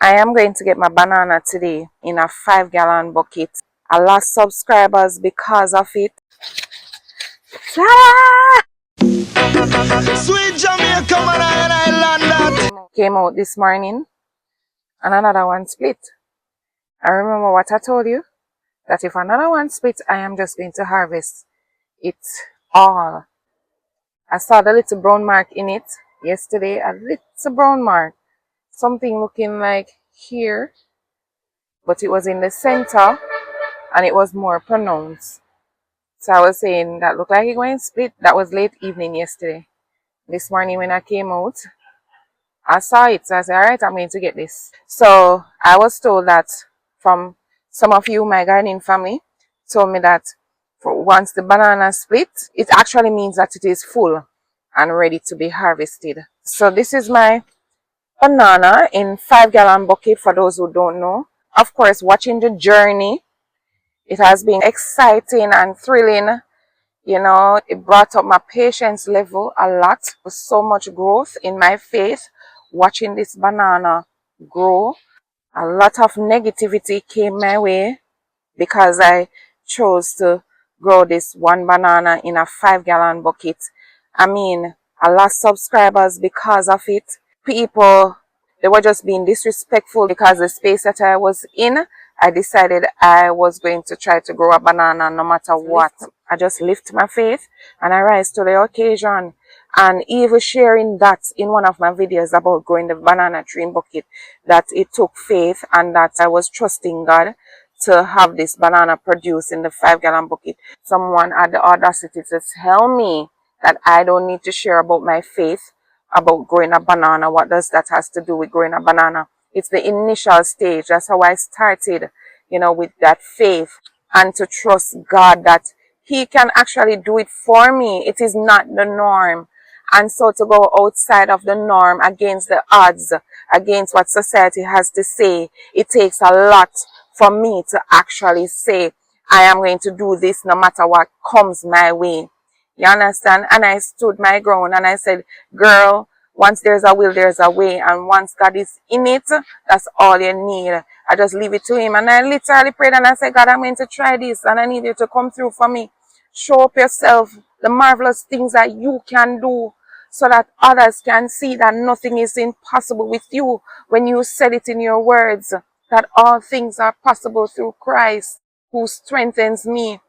I am going to get my banana today in a 5-gallon bucket. I lost subscribers because of it. Ta-da! Sweet Jamaica, man, I land that. Came out this morning and another one split. I remember what I told you, that if another one split, I am just going to harvest it all. I saw the little brown mark in it yesterday, a little brown mark. Something looking like here, but it was in the center and it was more pronounced. So I was saying that looked like it going to split. That was late evening yesterday. This morning when I came out, I saw it. So I said, all right, I'm going to get this. So I was told that from some of you, my gardening family, told me that once the banana split, it actually means that it is full and ready to be harvested. So this is my banana in 5-gallon bucket for those who don't know. Of course, watching the journey, it has been exciting and thrilling. You know, it brought up my patience level a lot. There was so much growth in my faith watching this banana grow. A lot of negativity came my way because I chose to grow this one banana in a 5-gallon bucket. I mean, I lost subscribers because of it. People, they were just being disrespectful because the space that I was in, I decided I was going to try to grow a banana no matter what. I just lift my faith and I rise to the occasion. And even sharing that in one of my videos about growing the banana tree in bucket, that it took faith and that I was trusting God to have this banana produced in the 5-gallon bucket. Someone had the audacity to tell me that I don't need to share about my faith about growing a banana. What does that has to do with growing a banana? It's the initial stage. That's how I started, you know, with that faith and to trust God that He can actually do it for me. It is not the norm. And so to go outside of the norm, against the odds, against what society has to say, it takes a lot for me to actually say, I am going to do this no matter what comes my way. You understand? And I stood my ground and I said, girl, once there's a will, there's a way. And once God is in it, that's all you need. I just leave it to Him. And I literally prayed and I said, God, I'm going to try this and I need you to come through for me. Show up yourself, the marvelous things that you can do so that others can see that nothing is impossible with you when you said it in your words, that all things are possible through Christ who strengthens me.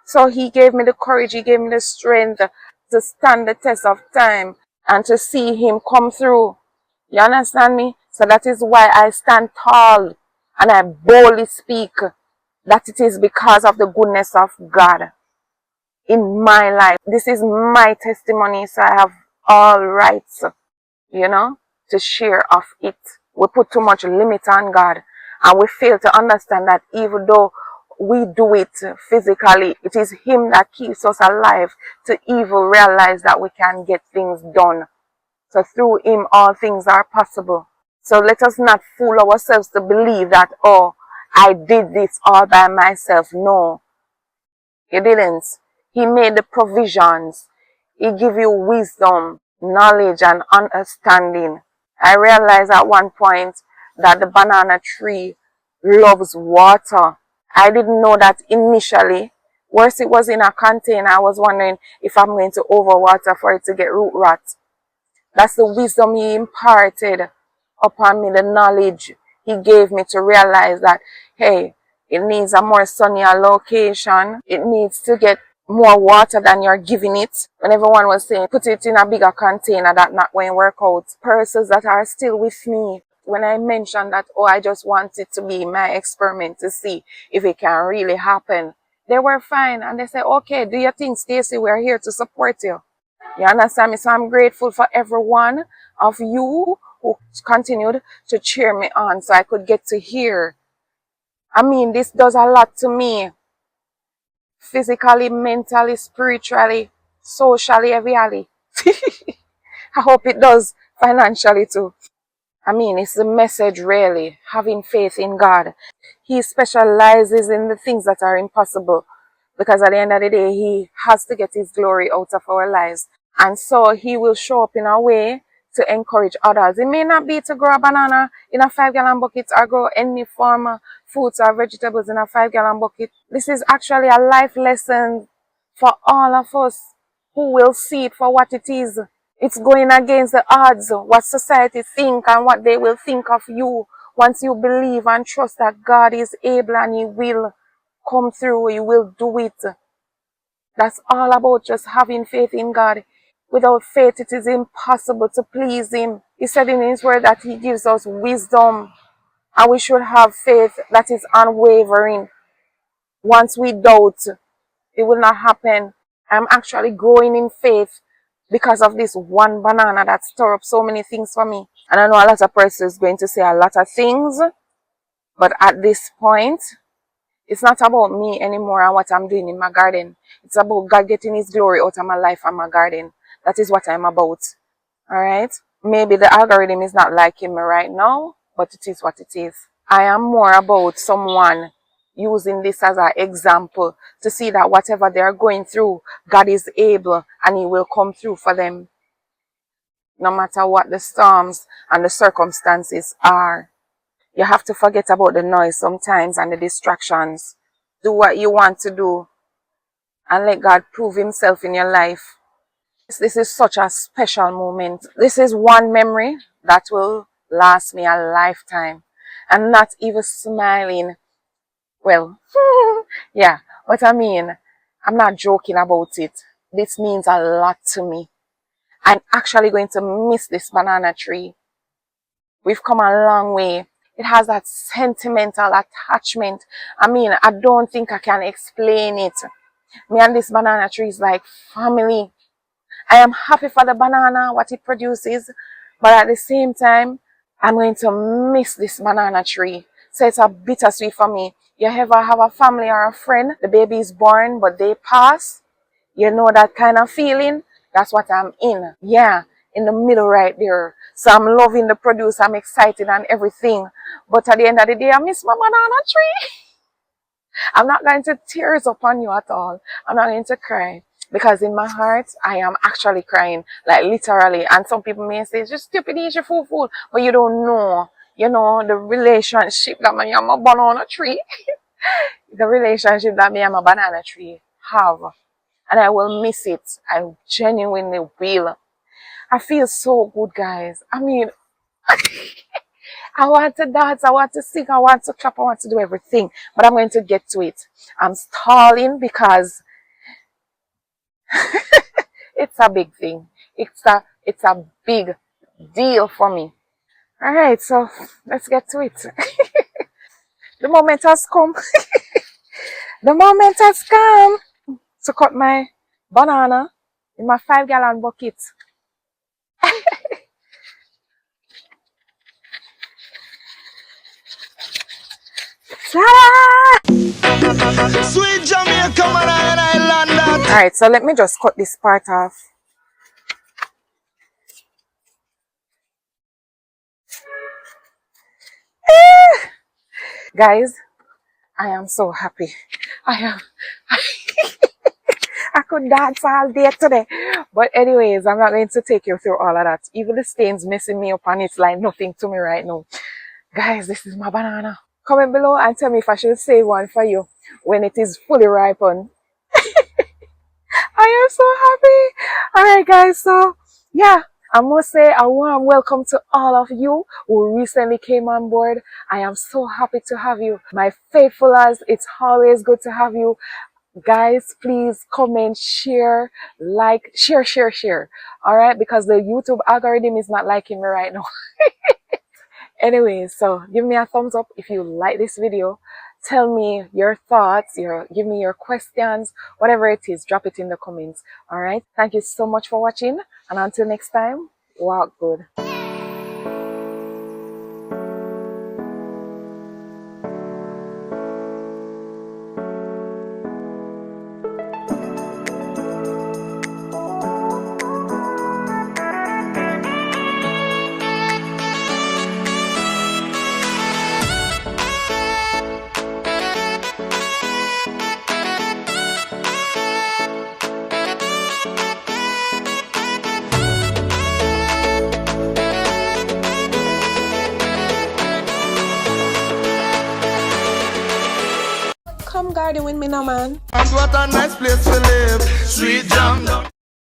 So He gave me the courage, He gave me the strength to stand the test of time and to see Him come through. You understand me? So that is why I stand tall and I boldly speak that it is because of the goodness of God in my life. This is my testimony, so I have all rights, you know, to share of it. We put too much limit on God and we fail to understand that even though we do it physically, it is Him that keeps us alive to even realize that we can get things done. So through Him, all things are possible. So let us not fool ourselves to believe that, oh, I did this all by myself. No, He didn't. He made the provisions. He give you wisdom, knowledge, and understanding. I realized at one point that the banana tree loves water. I didn't know that initially. Worse, it was in a container. I was wondering if I'm going to overwater for it to get root rot. That's the wisdom He imparted upon me, the knowledge He gave me to realize that, hey, it needs a more sunnier location. It needs to get more water than you're giving it. When everyone was saying, put it in a bigger container, that not going to work out. Persons that are still with me, when I mentioned that, oh, I just want it to be my experiment to see if it can really happen, they were fine. And they said, okay, do you think, Stacey, we're here to support you? You understand me? So I'm grateful for every one of you who continued to cheer me on so I could get to hear. I mean, this does a lot to me. Physically, mentally, spiritually, socially, everything. I hope it does financially too. I mean, it's the message really, having faith in God. He specializes in the things that are impossible because at the end of the day, He has to get His glory out of our lives. And so He will show up in a way to encourage others. It may not be to grow a banana in a 5-gallon bucket or grow any form of fruits or vegetables in a 5-gallon bucket. This is actually a life lesson for all of us who will see it for what it is. It's going against the odds, what society think and what they will think of you. Once you believe and trust that God is able and He will come through, He will do it. That's all about just having faith in God. Without faith, it is impossible to please Him. He said in His word that He gives us wisdom, and we should have faith that is unwavering. Once we doubt, it will not happen. I'm actually growing in faith because of this one banana that stirred up so many things for me. And I know a lot of persons going to say a lot of things, but at this point, it's not about me anymore and what I'm doing in my garden. It's about God getting His glory out of my life and my garden. That is what I'm about. Alright? Maybe the algorithm is not liking me right now, but it is what it is. I am more about someone using this as an example to see that whatever they are going through, God is able and He will come through for them. No matter what the storms and the circumstances are. You have to forget about the noise sometimes and the distractions. Do what you want to do and let God prove Himself in your life. This is such a special moment. This is one memory that will last me a lifetime. I'm not even smiling. Well, yeah, but I mean, I'm not joking about it. This means a lot to me. I'm actually going to miss this banana tree. We've come a long way. It has that sentimental attachment. I mean, I don't think I can explain it. Me and this banana tree is like family. I am happy for the banana, what it produces, but at the same time, I'm going to miss this banana tree. So it's a bittersweet for me. You ever have a family or a friend, the baby is born, but they pass? You know that kind of feeling? That's what I'm in. Yeah, in the middle right there. So I'm loving the produce, I'm excited and everything. But at the end of the day, I miss my banana tree. I'm not going to tears upon you at all. I'm not going to cry. Because in my heart, I am actually crying. Like literally. And some people may say, it's just stupid, it's your fool. But you don't know. You know, the relationship that me and my banana tree. The relationship that me and my banana tree have. And I will miss it. I genuinely will. I feel so good, guys. I mean, I want to dance, I want to sing, I want to clap, I want to do everything. But I'm going to get to it. I'm stalling because it's a big thing. It's a big deal for me. Alright, so let's get to it. The moment has come. The moment has come to cut my banana in my 5-gallon bucket. Sweet Jamaica, man, I land that. Alright, so let me just cut this part off. Guys, I am so happy. I could dance all day today. But anyways, I'm not going to take you through all of that. Even the stains messing me up and it's like nothing to me right now. Guys, this is my banana. Comment below and tell me if I should save one for you when it is fully ripened. I am so happy. Alright guys, so yeah, I must say a warm welcome to all of you who recently came on board. I am so happy to have you. My faithfulers, it's always good to have you. Guys, please comment, share, like, share. Alright, because the YouTube algorithm is not liking me right now. Anyways, so give me a thumbs up if you like this video. Tell me your thoughts, give me your questions, whatever it is, drop it in the comments. Alright, thank you so much for watching, and until next time, walk good. come garden with me now, man. And what a nice place to live. Sweet jam.